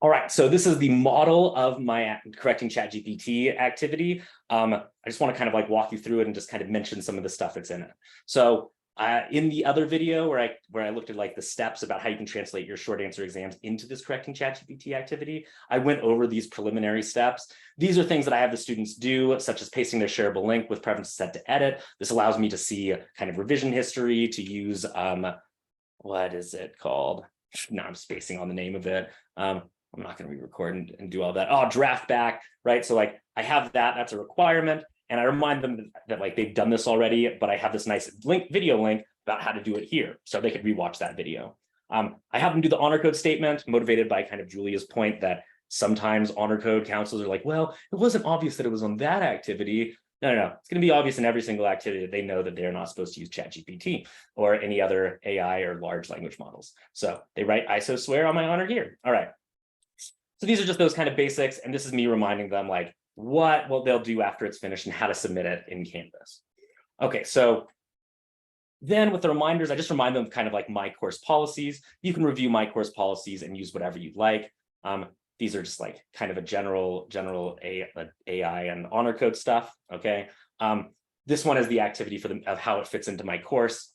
All right, so this is the model of my correcting ChatGPT activity. I just want to kind of like walk you through it and just kind of mention some of the stuff that's in it. So in the other video where I looked at like the steps about how you can translate your short answer exams into this correcting ChatGPT activity, I went over these preliminary steps. These are things that I have the students do, such as pasting their shareable link with preferences set to edit. This allows me to see kind of revision history, to use, what is it called? Now I'm spacing on the name of it. I'm not going to re-record and do all that. Oh, draft back, right? So like I have that, that's a requirement. And I remind them that like they've done this already, but I have this nice video link about how to do it here. So they could rewatch that video. I have them do the honor code statement, motivated by kind of Julia's point that sometimes honor code counselors are like, well, it wasn't obvious that it was on that activity. No. It's going to be obvious in every single activity that they know that they're not supposed to use ChatGPT or any other AI or large language models. So they write ISO swear on my honor here. All right. So these are just those kind of basics. And this is me reminding them like what they'll do after it's finished and how to submit it in Canvas. Okay, so then with the reminders, I just remind them of kind of like my course policies. You can review my course policies and use whatever you'd like. These are just like kind of a general AI and honor code stuff, okay? This one is the activity of how it fits into my course.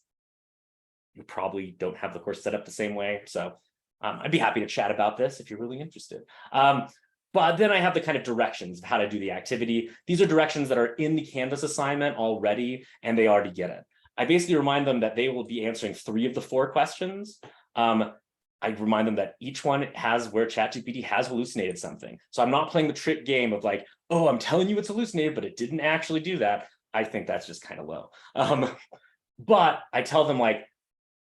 You probably don't have the course set up the same way, so I'd be happy to chat about this if you're really interested. But then I have the kind of directions of how to do the activity. These are directions that are in the Canvas assignment already, and they already get it. I basically remind them that they will be answering 3 of the 4 questions. I remind them that each one has where ChatGPT has hallucinated something. So I'm not playing the trick game of like, oh, I'm telling you it's hallucinated, but it didn't actually do that. I think that's just kind of low. But I tell them like,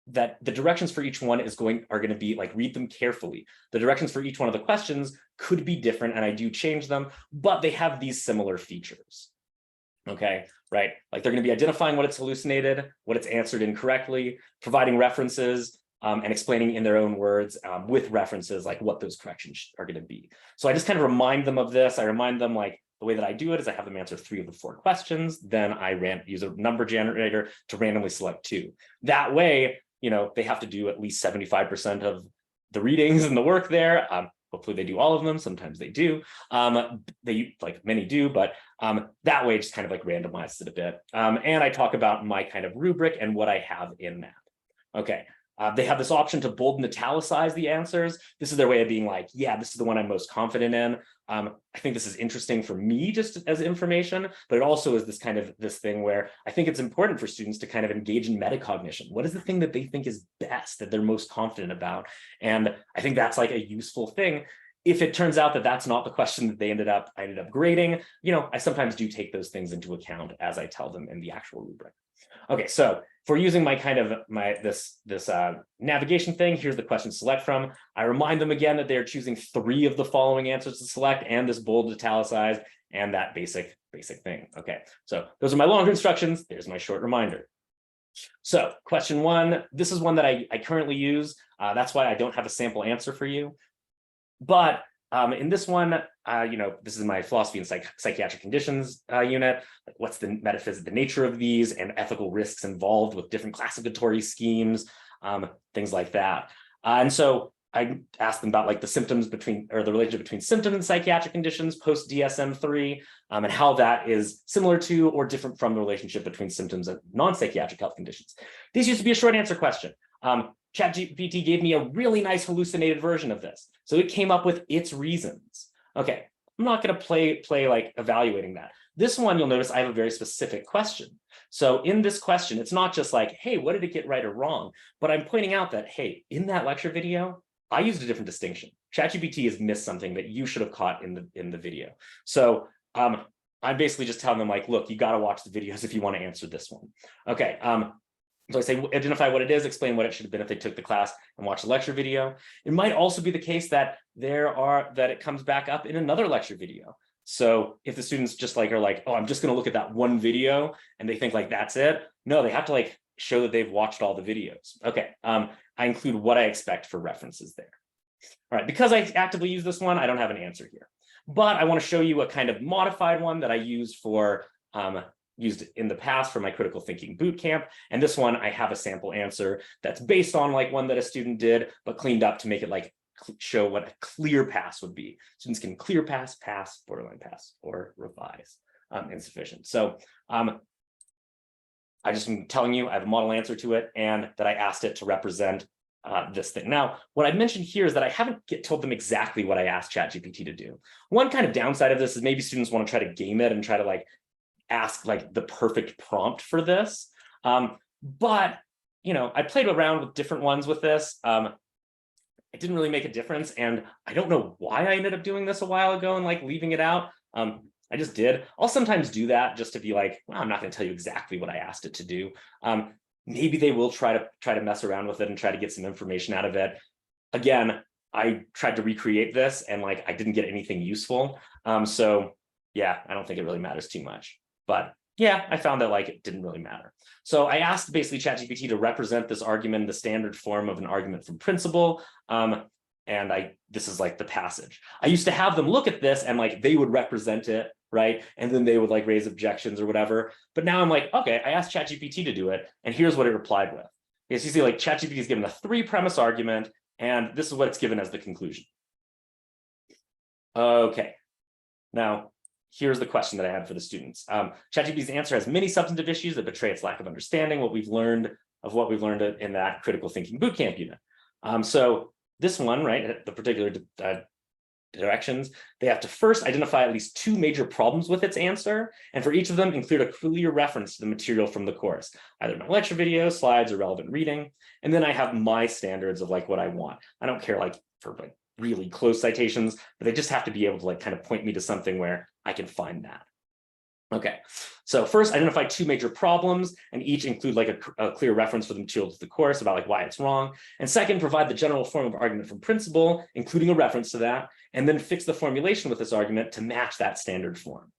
that the directions for each one are going to be like, read them carefully. The directions for each one of the questions could be different, and I do change them, but they have these similar features. Okay, right? Like they're going to be identifying what it's hallucinated, what it's answered incorrectly, providing references, and explaining in their own words with references like what those corrections are going to be. So I just kind of remind them of this. I remind them like the way that I do it is I have them answer 3 of the 4 questions. Then I use a number generator to randomly select 2. That way, you know, they have to do at least 75% of the readings and the work there. Hopefully they do all of them. Sometimes they do. They like many do, but that way just kind of like randomizes it a bit. And I talk about my kind of rubric and what I have in that. Okay. They have this option to bold and italicize the answers. This is their way of being like, yeah, this is the one I'm most confident in. I think this is interesting for me just as information, but it also is this thing where I think it's important for students to kind of engage in metacognition. What is the thing that they think is best, that they're most confident about? And I think that's like a useful thing. If it turns out that that's not the question that I ended up grading, you know, I sometimes do take those things into account as I tell them in the actual rubric. Okay, so for using this navigation thing, here's the question to select from. I remind them again that they're choosing 3 of the following answers to select, and this bold italicized and that basic thing. Okay, so those are my longer instructions. There's my short reminder. So question 1, this is one that I currently use. That's why I don't have a sample answer for you. But in this one, you know, this is my philosophy and psychiatric conditions unit. Like what's the metaphysics, the nature of these, and ethical risks involved with different classificatory schemes, things like that. And so I asked them about like the relationship between symptoms and psychiatric conditions post DSM-3, and how that is similar to or different from the relationship between symptoms and non-psychiatric health conditions. This used to be a short answer question. ChatGPT gave me a really nice hallucinated version of this. So it came up with its reasons. Okay, I'm not going to play like evaluating that. This one, you'll notice I have a very specific question. So in this question, it's not just like, hey, what did it get right or wrong? But I'm pointing out that, hey, in that lecture video, I used a different distinction. ChatGPT has missed something that you should have caught in the video. So I'm basically just telling them like, look, you got to watch the videos if you want to answer this one. Okay. So I say, identify what it is, explain what it should have been if they took the class and watched the lecture video. It might also be the case that it comes back up in another lecture video. So if the students just like are like, oh, I'm just going to look at that one video and they think like that's it. No, they have to like show that they've watched all the videos. Okay. I include what I expect for references there. All right. Because I actively use this one, I don't have an answer here, but I want to show you a kind of modified one that I use for used in the past for my critical thinking boot camp. And this one, I have a sample answer that's based on like one that a student did, but cleaned up to make it like show what a clear pass would be. Students can clear pass, pass, borderline pass, or revise, insufficient. So I just am telling you I have a model answer to it and that I asked it to represent this thing. Now, what I mentioned here is that I haven't told them exactly what I asked ChatGPT to do. One kind of downside of this is maybe students want to try to game it and try to like ask like the perfect prompt for this. But, you know, I played around with different ones with this. It didn't really make a difference. And I don't know why I ended up doing this a while ago and like leaving it out. I just did. I'll sometimes do that just to be like, well, I'm not going to tell you exactly what I asked it to do. Maybe they will try to mess around with it and try to get some information out of it. Again, I tried to recreate this and like I didn't get anything useful. So yeah, I don't think it really matters too much. But yeah, I found that like it didn't really matter. So I asked basically ChatGPT to represent this argument in the standard form of an argument from principle. And this is like the passage. I used to have them look at this and like they would represent it, right? And then they would like raise objections or whatever. But now I'm like, okay, I asked ChatGPT to do it, and here's what it replied with. Because you see, like ChatGPT is given a 3-premise argument, and this is what it's given as the conclusion. Okay, now here's the question that I had for the students. ChatGPT's answer has many substantive issues that betray its lack of understanding what we've learned in that critical thinking bootcamp unit. So this one, right, the particular directions, they have to first identify at least 2 major problems with its answer, and for each of them include a clear reference to the material from the course, either my lecture video, slides, or relevant reading. And then I have my standards of like what I want. I don't care like for like really close citations, but they just have to be able to like kind of point me to something where I can find that. Okay, so first identify 2 major problems, and each include like a clear reference for the material to the course about like why it's wrong. And second, provide the general form of argument from principle, including a reference to that, and then fix the formulation with this argument to match that standard form.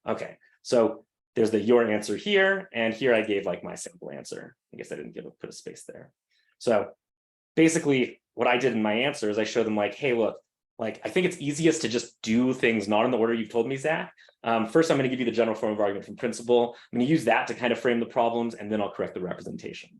Okay, so there's the your answer here, and here I gave like my sample answer. I guess I didn't put a space there. So basically what I did in my answer is I showed them like, hey, look, like I think it's easiest to just do things not in the order you've told me, Zach. First, I'm going to give you the general form of argument from principle. I'm going to use that to kind of frame the problems, and then I'll correct the representation.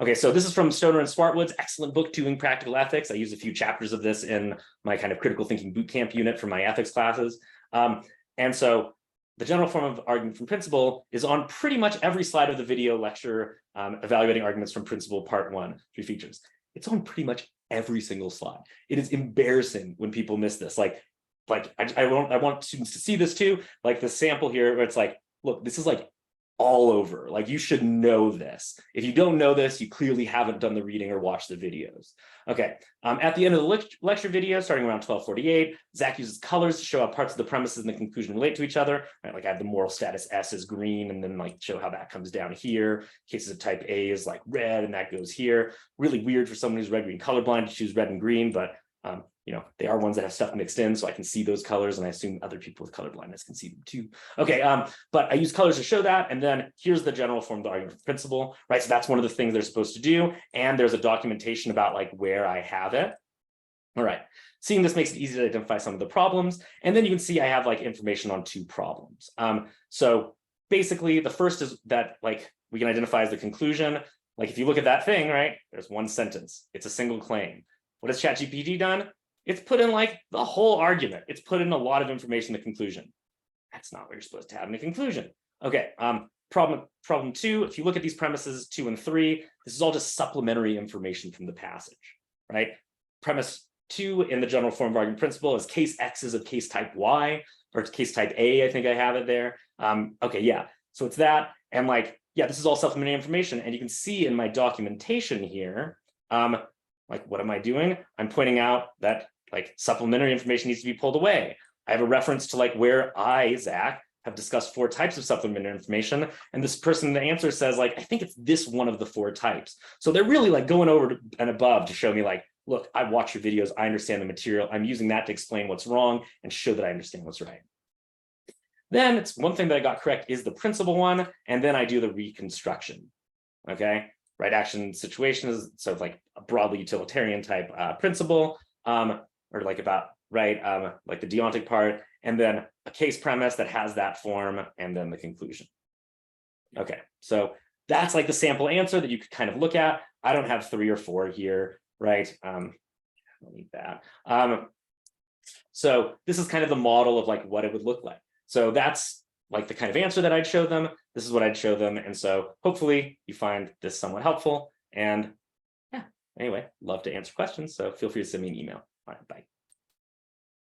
Okay, so this is from Stoner and Swartwood's excellent book, Doing Practical Ethics. I use a few chapters of this in my kind of critical thinking bootcamp unit for my ethics classes. And so the general form of argument from principle is on pretty much every slide of the video lecture, evaluating arguments from principle, part 1, 3 features. It's on pretty much every single slide. It is embarrassing when people miss this. I want students to see this too. Like the sample here, where it's like, look, this is like all over. Like you should know this. If you don't know this, you clearly haven't done the reading or watched the videos. Okay, at the end of the lecture video, starting around 12:48, Zach uses colors to show how parts of the premises and the conclusion relate to each other. Right? Like I have the moral status S is green, and then like show how that comes down here. Cases of type A is like red, and that goes here. Really weird for someone who's red-green colorblind to choose red and green, but you know, they are ones that have stuff mixed in, so I can see those colors, and I assume other people with color blindness can see them too. Okay, but I use colors to show that, and then here's the general form of the argument principle, right? So that's one of the things they're supposed to do, and there's a documentation about like where I have it. All right, seeing this makes it easy to identify some of the problems, and then you can see I have like information on 2 problems. So basically, the first is that like we can identify as the conclusion. Like if you look at that thing, right? There's one sentence. It's a single claim. What has ChatGPT done? It's put in like the whole argument. It's put in a lot of information in the conclusion. That's not what you're supposed to have in the conclusion. Okay, problem 2, if you look at these premises 2 and 3, this is all just supplementary information from the passage, right? Premise 2 in the general form of argument principle is case X is of case type Y, or it's case type A, I think I have it there. Okay, yeah, so it's that, and like, yeah, this is all supplementary information, and you can see in my documentation here, like what am I doing? I'm pointing out that like supplementary information needs to be pulled away. I have a reference to like where I, Zach, have discussed 4 types of supplementary information. And this person in the answer says like, I think it's this one of the 4 types. So they're really like going over and above to show me like, look, I watch your videos, I understand the material. I'm using that to explain what's wrong and show that I understand what's right. Then it's one thing that I got correct is the principle one. And then I do the reconstruction, okay? Right action situation is sort of like a broadly utilitarian type principle, or like about, right, like the deontic part, and then a case premise that has that form, and then the conclusion. Okay, so that's like the sample answer that you could kind of look at. I don't have 3 or 4 here, right? don't need that. So this is kind of the model of like what it would look like. So that's like the kind of answer that I'd show them. This is what I'd show them. And so hopefully you find this somewhat helpful. And yeah, anyway, love to answer questions. So feel free to send me an email. All right, bye.